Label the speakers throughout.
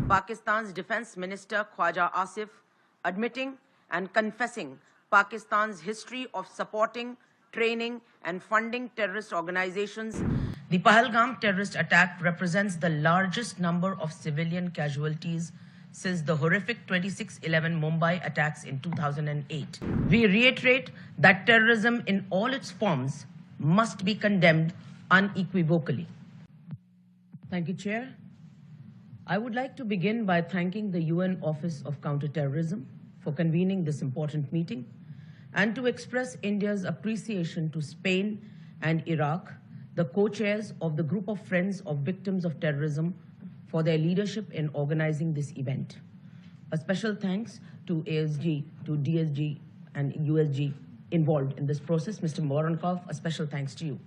Speaker 1: Pakistan's Defense Minister Khwaja Asif admitting and confessing Pakistan's history of supporting, training and funding terrorist organizations. The Pahalgam terrorist attack represents the largest number of civilian casualties since the horrific 26/11 Mumbai attacks in 2008. We reiterate that terrorism in all its forms must be condemned unequivocally. Thank you, Chair. I would like to begin by thanking the UN Office of Counterterrorism for convening this important meeting and to express India's appreciation to Spain and Iraq, the co-chairs of the Group of Friends of Victims of Terrorism, for their leadership in organizing this event. A special thanks to ASG, to DSG and USG involved in this process. Mr. Voronkov, a special thanks to you.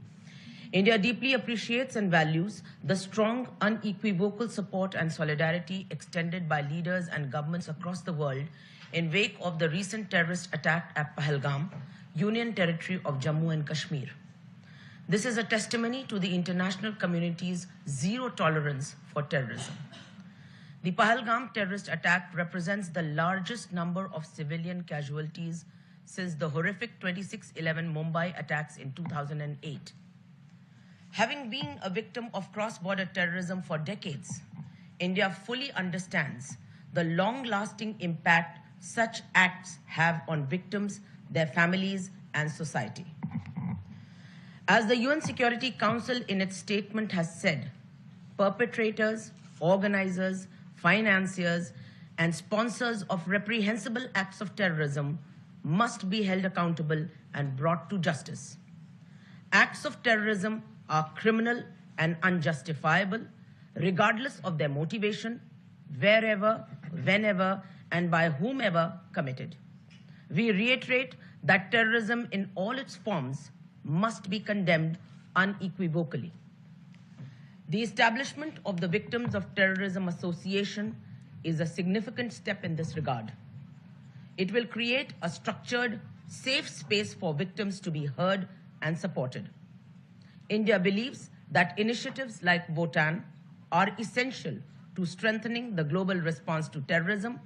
Speaker 1: India deeply appreciates and values the strong, unequivocal support and solidarity extended by leaders and governments across the world in wake of the recent terrorist attack at Pahalgam, Union Territory of Jammu and Kashmir. This is a testimony to the international community's zero tolerance for terrorism. The Pahalgam terrorist attack represents the largest number of civilian casualties since the horrific 26/11 Mumbai attacks in 2008. Having been a victim of cross-border terrorism for decades, India fully understands the long-lasting impact such acts have on victims, their families, and society. As the UN Security Council in its statement has said, perpetrators, organizers, financiers, and sponsors of reprehensible acts of terrorism must be held accountable and brought to justice. Acts of terrorism are criminal and unjustifiable, regardless of their motivation, wherever, whenever, and by whomever committed. We reiterate that terrorism in all its forms must be condemned unequivocally. The establishment of the Victims of Terrorism Association is a significant step in this regard. It will create a structured, safe space for victims to be heard and supported. India believes that initiatives like VOTAN are essential to strengthening the global response to terrorism,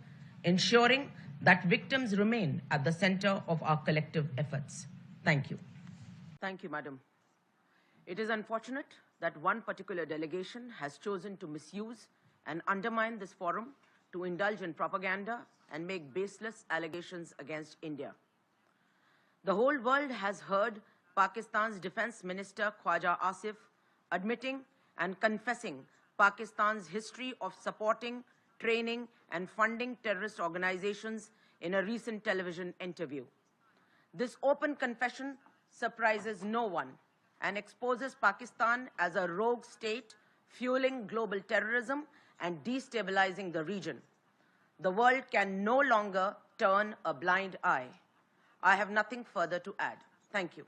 Speaker 1: ensuring that victims remain at the center of our collective efforts. Thank you. Thank you, Madam. It is unfortunate that one particular delegation has chosen to misuse and undermine this forum to indulge in propaganda and make baseless allegations against India. The whole world has heard Pakistan's Defense Minister Khwaja Asif admitting and confessing Pakistan's history of supporting, training, and funding terrorist organizations in a recent television interview. This open confession surprises no one and exposes Pakistan as a rogue state fueling global terrorism and destabilizing the region. The world can no longer turn a blind eye. I have nothing further to add. Thank you.